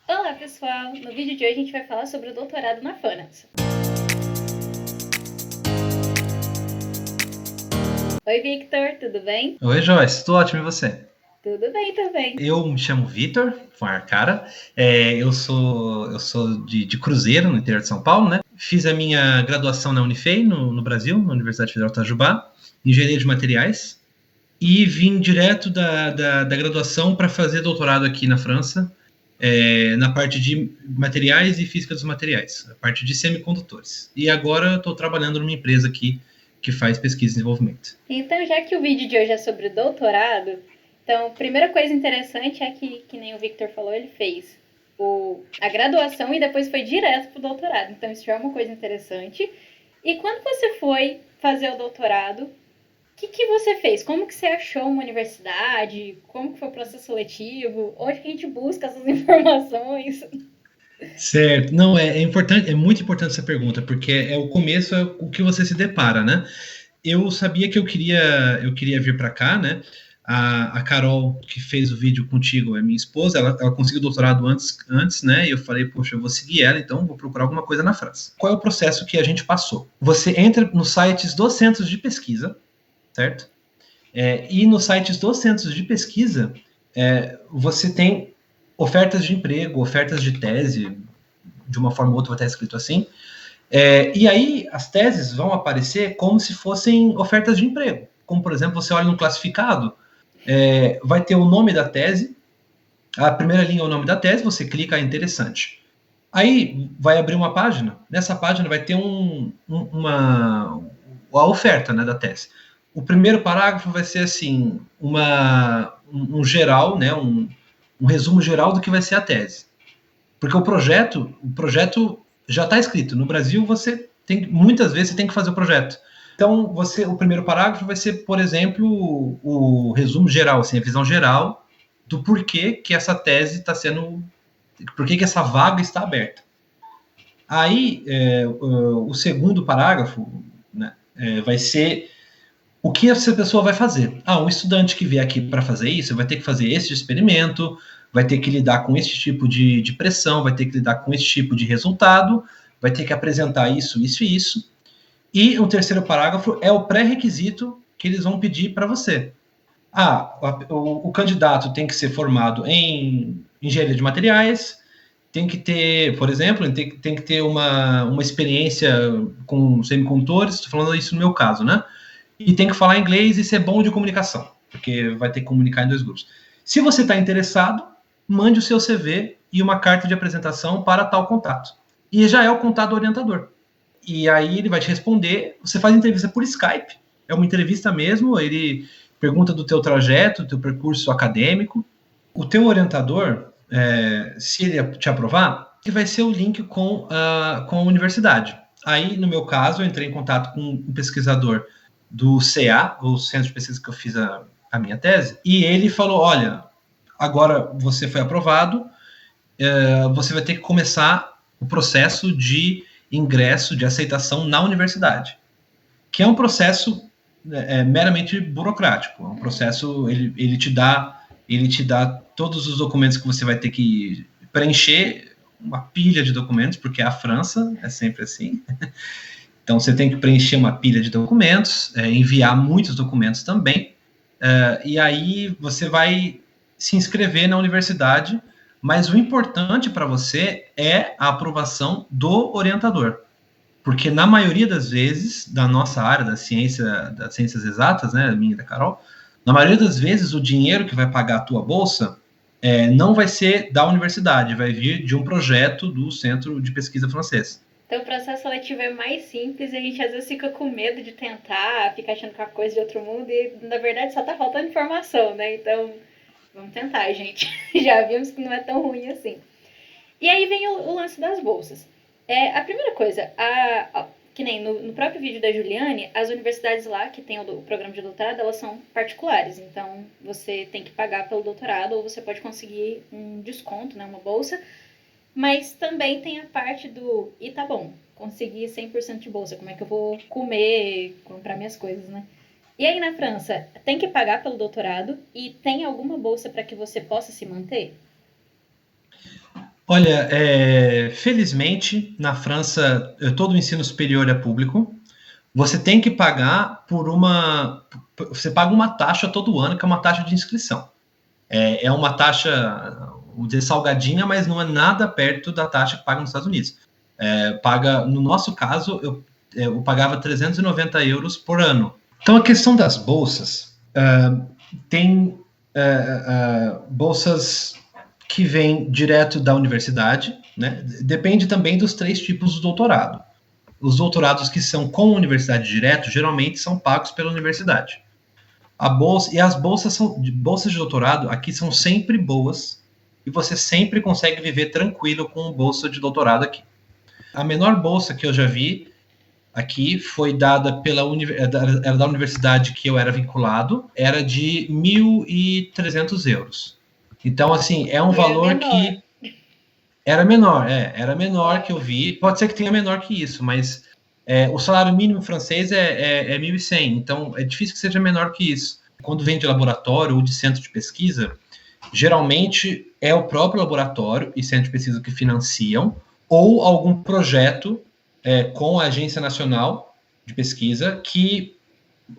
Olá, pessoal! No vídeo de hoje a gente vai falar sobre o doutorado na França. Oi, Victor, tudo bem? Oi, Joyce, tudo ótimo, e você? Tudo bem também. Eu me chamo Vitor Farcara, eu sou de Cruzeiro, no interior de São Paulo, né? Fiz a minha graduação na Unifei, no Brasil, na Universidade Federal de Itajubá, Engenharia de Materiais, e vim direto da graduação para fazer doutorado aqui na França, na parte de materiais e física dos materiais, a parte de semicondutores. E agora estou trabalhando numa empresa aqui que faz pesquisa e desenvolvimento. Então, já que o vídeo de hoje é sobre doutorado, então, a primeira coisa interessante é que nem o Victor falou, ele fez a graduação e depois foi direto para o doutorado. Então, isso já é uma coisa interessante. E quando você foi fazer o doutorado, o que você fez? Como que você achou uma universidade? Como que foi o processo seletivo? Onde que a gente busca essas informações? Certo. Não, é importante, é muito importante essa pergunta, porque é o começo, é o que você se depara, né? Eu sabia que eu queria vir para cá, né? A Carol, que fez o vídeo contigo, é minha esposa, ela conseguiu doutorado antes, né? E eu falei, poxa, eu vou seguir ela, então vou procurar alguma coisa na França. Qual é o processo que a gente passou? Você entra nos sites dos centros de pesquisa, certo? E nos sites dos centros de pesquisa, você tem ofertas de emprego, ofertas de tese, de uma forma ou outra vai estar escrito assim. E aí as teses vão aparecer como se fossem ofertas de emprego. Como, por exemplo, você olha no classificado, vai ter o nome da tese, a primeira linha é o nome da tese, você clica, interessante. Aí vai abrir uma página, nessa página vai ter a oferta, né, da tese. O primeiro parágrafo vai ser assim, um geral, né, um resumo geral do que vai ser a tese. Porque o projeto já está escrito. No Brasil, muitas vezes você tem que fazer o projeto. Então, o primeiro parágrafo vai ser, por exemplo, o resumo geral, assim, a visão geral do porquê que essa tese está sendo, porquê que essa vaga está aberta. Aí, o segundo parágrafo, né, vai ser o que essa pessoa vai fazer. Um estudante que vier aqui para fazer isso vai ter que fazer esse experimento, vai ter que lidar com esse tipo de pressão, vai ter que lidar com esse tipo de resultado, vai ter que apresentar isso, isso e isso. E o terceiro parágrafo é o pré-requisito que eles vão pedir para você. O candidato tem que ser formado em engenharia de materiais, tem que ter, por exemplo, tem que ter uma experiência com semicondutores, estou falando isso no meu caso, né? E tem que falar inglês e ser bom de comunicação, porque vai ter que comunicar em dois grupos. Se você está interessado, mande o seu CV e uma carta de apresentação para tal contato. E já é o contato orientador. E aí ele vai te responder, você faz entrevista por Skype, é uma entrevista mesmo, ele pergunta do teu trajeto, do teu percurso acadêmico. O teu orientador, se ele te aprovar, ele vai ser o link com a universidade. Aí, no meu caso, eu entrei em contato com um pesquisador do CA, o centro de pesquisa que eu fiz a minha tese, e ele falou, olha, agora você foi aprovado, você vai ter que começar o processo de ingresso, de aceitação na universidade, que é um processo meramente burocrático, é um processo, ele te dá todos os documentos que você vai ter que preencher, uma pilha de documentos, porque a França é sempre assim. Então, você tem que preencher uma pilha de documentos, enviar muitos documentos também, e aí você vai se inscrever na universidade, mas o importante para você é a aprovação do orientador. Porque na maioria das vezes, da nossa área, das ciências exatas, né, a minha e da Carol, na maioria das vezes o dinheiro que vai pagar a tua bolsa não vai ser da universidade, vai vir de um projeto do Centro de Pesquisa Francês. Então o processo seletivo é mais simples e a gente às vezes fica com medo de tentar, fica achando que é uma coisa de outro mundo e na verdade só tá faltando informação, né? Então vamos tentar, gente. Já vimos que não é tão ruim assim. E aí vem o lance das bolsas. A primeira coisa, que nem no próprio vídeo da Juliane, as universidades lá que tem o programa de doutorado, elas são particulares. Então você tem que pagar pelo doutorado ou você pode conseguir um desconto, né, uma bolsa. Mas também tem a parte do, e tá bom, consegui 100% de bolsa, como é que eu vou comer, comprar minhas coisas, né? E aí na França, tem que pagar pelo doutorado e tem alguma bolsa para que você possa se manter? Olha, felizmente, na França, todo o ensino superior é público. Você tem que pagar por uma. Você paga uma taxa todo ano, que é uma taxa de inscrição. É uma taxa, vamos dizer, salgadinha, mas não é nada perto da taxa que paga nos Estados Unidos. No nosso caso, eu pagava 390 euros por ano. Então, a questão das bolsas, tem bolsas que vêm direto da universidade, né? Depende também dos 3 tipos de doutorado. Os doutorados que são com a universidade direto, geralmente são pagos pela universidade. E as bolsas de doutorado aqui são sempre boas e você sempre consegue viver tranquilo com bolsa de doutorado aqui. A menor bolsa que eu já vi aqui foi dada era da universidade que eu era vinculado, era de 1.300 euros. Então, assim, é um valor que era menor que eu vi. Pode ser que tenha menor que isso, mas o salário mínimo francês é 1.100, então é difícil que seja menor que isso. Quando vem de laboratório ou de centro de pesquisa, geralmente é o próprio laboratório e centro de pesquisa que financiam, ou algum projeto com a Agência Nacional de Pesquisa que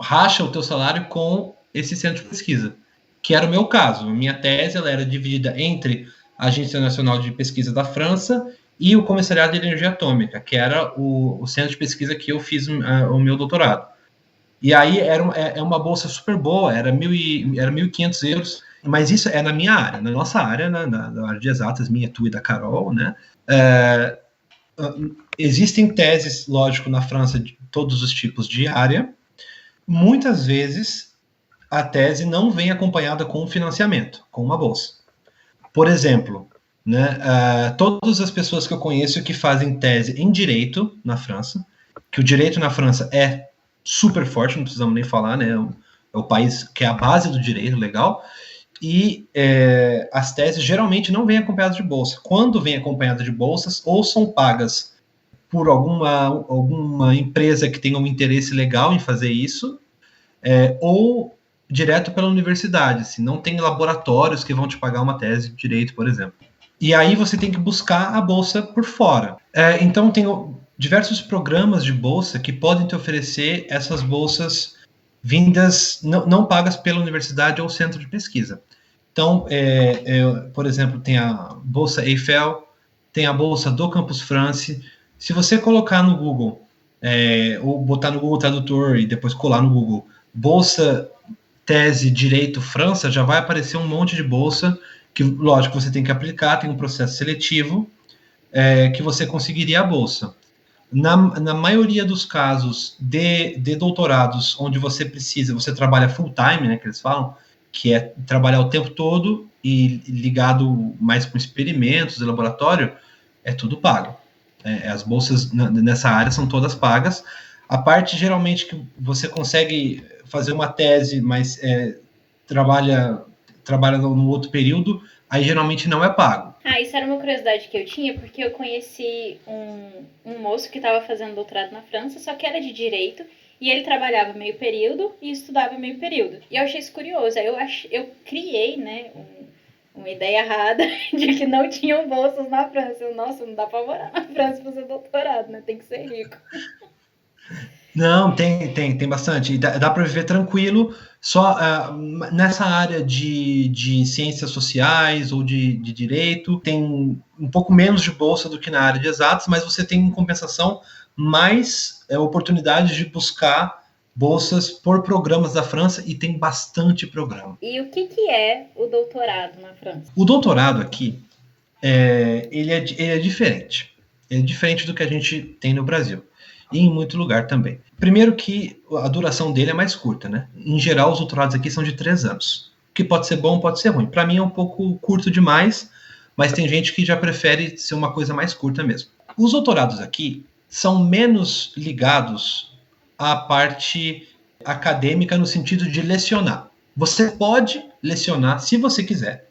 racha o teu salário com esse centro de pesquisa, que era o meu caso. A minha tese ela era dividida entre a Agência Nacional de Pesquisa da França e o Comissariado de Energia Atômica, que era o centro de pesquisa que eu fiz o meu doutorado. E aí é uma bolsa super boa, era 1.500 euros, mas isso é na minha área, na nossa área, na área de exatas, minha, tua e da Carol, né? Existem teses, lógico, na França de todos os tipos de área. Muitas vezes a tese não vem acompanhada com financiamento, com uma bolsa. Por exemplo, né, todas as pessoas que eu conheço que fazem tese em direito na França, que o direito na França é super forte, não precisamos nem falar, né? É o país que é a base do direito legal, e as teses geralmente não vêm acompanhadas de bolsa. Quando vêm acompanhadas de bolsas, ou são pagas por alguma empresa que tenha um interesse legal em fazer isso, ou direto pela universidade, assim, não tem laboratórios que vão te pagar uma tese de direito, por exemplo. E aí você tem que buscar a bolsa por fora. Então tem diversos programas de bolsa que podem te oferecer essas bolsas vindas, não pagas pela universidade ou centro de pesquisa. Então, por exemplo, tem a Bolsa Eiffel, tem a Bolsa do Campus France. Se você colocar no Google, ou botar no Google Tradutor e depois colar no Google, Bolsa Tese Direito França, já vai aparecer um monte de bolsa que, lógico, você tem que aplicar, tem um processo seletivo que você conseguiria a bolsa. Na maioria dos casos de doutorados onde você trabalha full time, né, que eles falam, que é trabalhar o tempo todo e ligado mais com experimentos de laboratório, é tudo pago. As bolsas nessa área são todas pagas. A parte, geralmente, que você consegue fazer uma tese, mas trabalha no outro período, aí geralmente não é pago. Isso era uma curiosidade que eu tinha, porque eu conheci um moço que estava fazendo doutorado na França, só que era de direito, e ele trabalhava meio período e estudava meio período. E eu achei isso curioso. Aí eu criei, né, uma ideia errada de que não tinham bolsas na França. Nossa, não dá pra morar na França pra fazer doutorado, né? Tem que ser rico. Não, tem bastante. Dá para viver tranquilo, só nessa área de ciências sociais ou de direito, tem um pouco menos de bolsa do que na área de exatas, mas você tem, em compensação, mais oportunidades de buscar bolsas por programas da França, e tem bastante programa. E o que é o doutorado na França? O doutorado aqui, ele é diferente. Ele é diferente do que a gente tem no Brasil. E em muito lugar também. Primeiro que a duração dele é mais curta, né? Em geral, os doutorados aqui são de 3 anos. O que pode ser bom, pode ser ruim. Para mim é um pouco curto demais, mas tem gente que já prefere ser uma coisa mais curta mesmo. Os doutorados aqui são menos ligados à parte acadêmica no sentido de lecionar. Você pode lecionar se você quiser.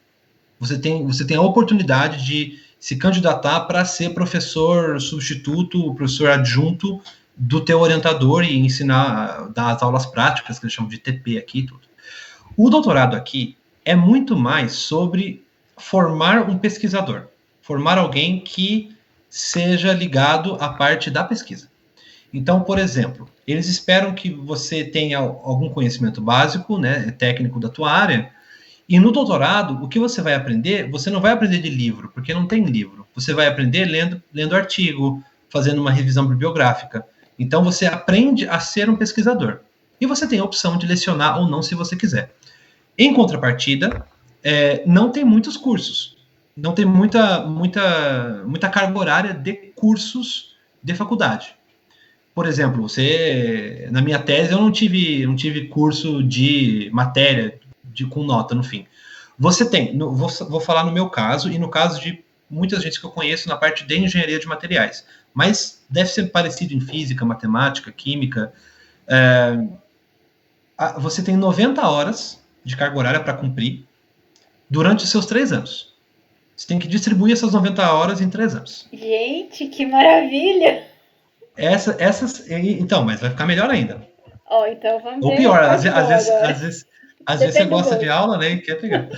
Você tem a oportunidade de se candidatar para ser professor substituto, professor adjunto do teu orientador e ensinar, dar as aulas práticas, que eles chamam de TP aqui. Tudo. O doutorado aqui é muito mais sobre formar um pesquisador. formar alguém que seja ligado à parte da pesquisa. Então, por exemplo, eles esperam que você tenha algum conhecimento básico, né, técnico da tua área, e no doutorado, o que você vai aprender, você não vai aprender de livro, porque não tem livro. Você vai aprender lendo artigo, fazendo uma revisão bibliográfica. Então, você aprende a ser um pesquisador. E você tem a opção de lecionar ou não, se você quiser. Em contrapartida, não tem muitos cursos. Não tem muita carga horária de cursos de faculdade. Por exemplo, na minha tese eu não tive curso de matéria com nota no fim. Você tem, vou falar no meu caso e no caso de muita gente que eu conheço na parte de engenharia de materiais, mas deve ser parecido em física, matemática, química. Você tem 90 horas de carga horária para cumprir durante os seus 3 anos. Você tem que distribuir essas 90 horas em 3 anos. Gente, que maravilha! Então, mas vai ficar melhor ainda. Então vamos ver. Ou pior, às vezes você gosta de aula, né, e quer pegar.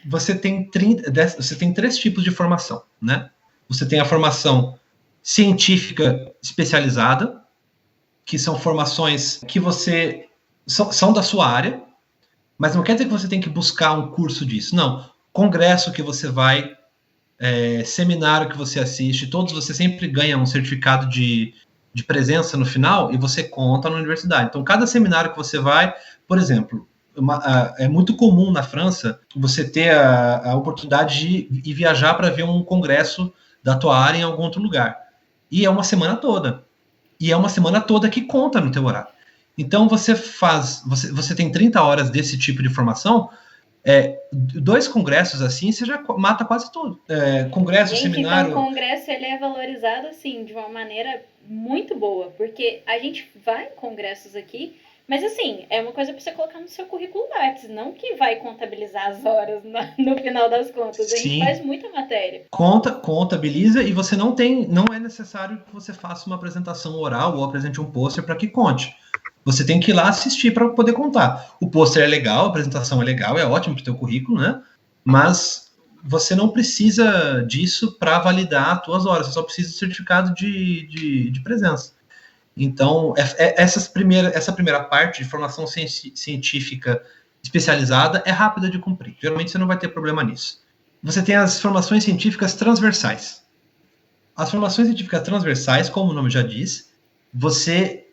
Você tem 3 tipos de formação, né? Você tem a formação científica especializada, que são formações que são da sua área, mas não quer dizer que você tem que buscar um curso disso. Não. Congresso que você vai, seminário que você assiste, todos você sempre ganha um certificado de presença no final e você conta na universidade. Então, cada seminário que você vai, por exemplo, é muito comum na França você ter a oportunidade de ir viajar para ver um congresso da tua área em algum outro lugar. E é uma semana toda. E é uma semana toda que conta no teu horário. Então, você tem 30 horas desse tipo de formação, 2 congressos assim, você já mata quase tudo. Congresso, gente, seminário... Então o congresso ele é valorizado assim, de uma maneira muito boa, porque a gente vai em congressos aqui, mas assim, é uma coisa para você colocar no seu currículo Lattes, não que vai contabilizar as horas no final das contas. A gente faz muita matéria. Contabiliza, e você não é necessário que você faça uma apresentação oral ou apresente um pôster para que conte. Você tem que ir lá assistir para poder contar. O pôster é legal, a apresentação é legal, é ótimo para o teu currículo, né? Mas você não precisa disso para validar as tuas horas, você só precisa do certificado de presença. Então, essa primeira parte de formação científica especializada é rápida de cumprir. Geralmente você não vai ter problema nisso. Você tem as formações científicas transversais. As formações científicas transversais, como o nome já diz, você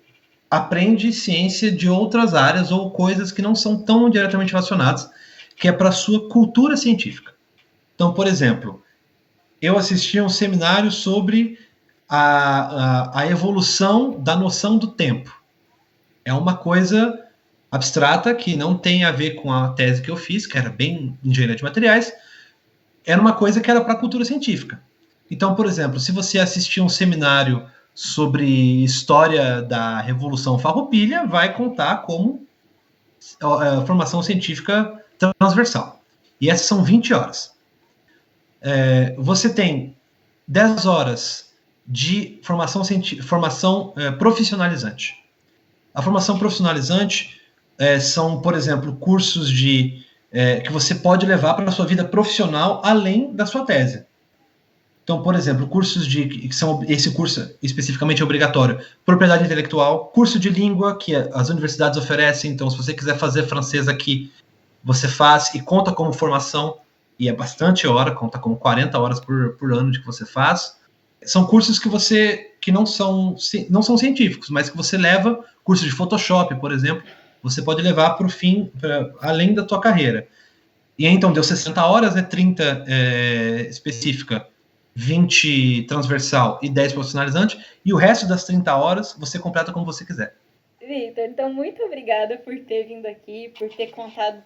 aprende ciência de outras áreas ou coisas que não são tão diretamente relacionadas, que é para a sua cultura científica. Então, por exemplo, eu assisti a um seminário sobre a evolução da noção do tempo. É uma coisa abstrata que não tem a ver com a tese que eu fiz, que era bem engenharia de materiais, era uma coisa que era para a cultura científica. Então, por exemplo, se você assistir um seminário sobre história da Revolução Farroupilha, vai contar como formação científica transversal. E essas são 20 horas. Você tem 10 horas de formação profissionalizante. A formação profissionalizante são, por exemplo, cursos que você pode levar para a sua vida profissional além da sua tese. Então, por exemplo, cursos esse curso especificamente é obrigatório, propriedade intelectual, curso de língua que as universidades oferecem. Então, se você quiser fazer francês aqui, você faz e conta como formação, e é bastante hora, conta como 40 horas por ano de que você faz. São cursos que não são científicos, mas que você leva, curso de Photoshop, por exemplo, você pode levar para o fim, além da tua carreira. E aí, então, deu 60 horas, 30 específica, 20 transversal e 10 profissionalizante, e o resto das 30 horas você completa como você quiser. Vitor, então muito obrigada por ter vindo aqui, por ter contado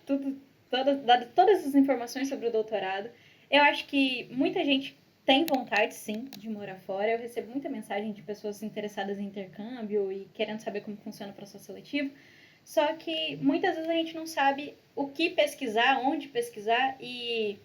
dado todas as informações sobre o doutorado. Eu acho que muita gente tem vontade, sim, de morar fora. Eu recebo muita mensagem de pessoas interessadas em intercâmbio e querendo saber como funciona o processo seletivo. Só que muitas vezes a gente não sabe o que pesquisar, onde pesquisar, e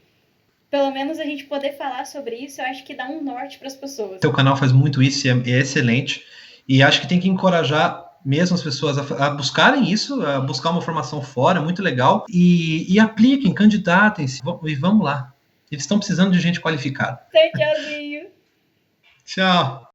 pelo menos a gente poder falar sobre isso, eu acho que dá um norte para as pessoas. Seu canal faz muito isso e é excelente. E acho que tem que encorajar mesmo as pessoas a buscarem isso, a buscar uma formação fora, muito legal. E apliquem, candidatem-se e vamos lá. Eles estão precisando de gente qualificada. Tchauzinho. Tchau.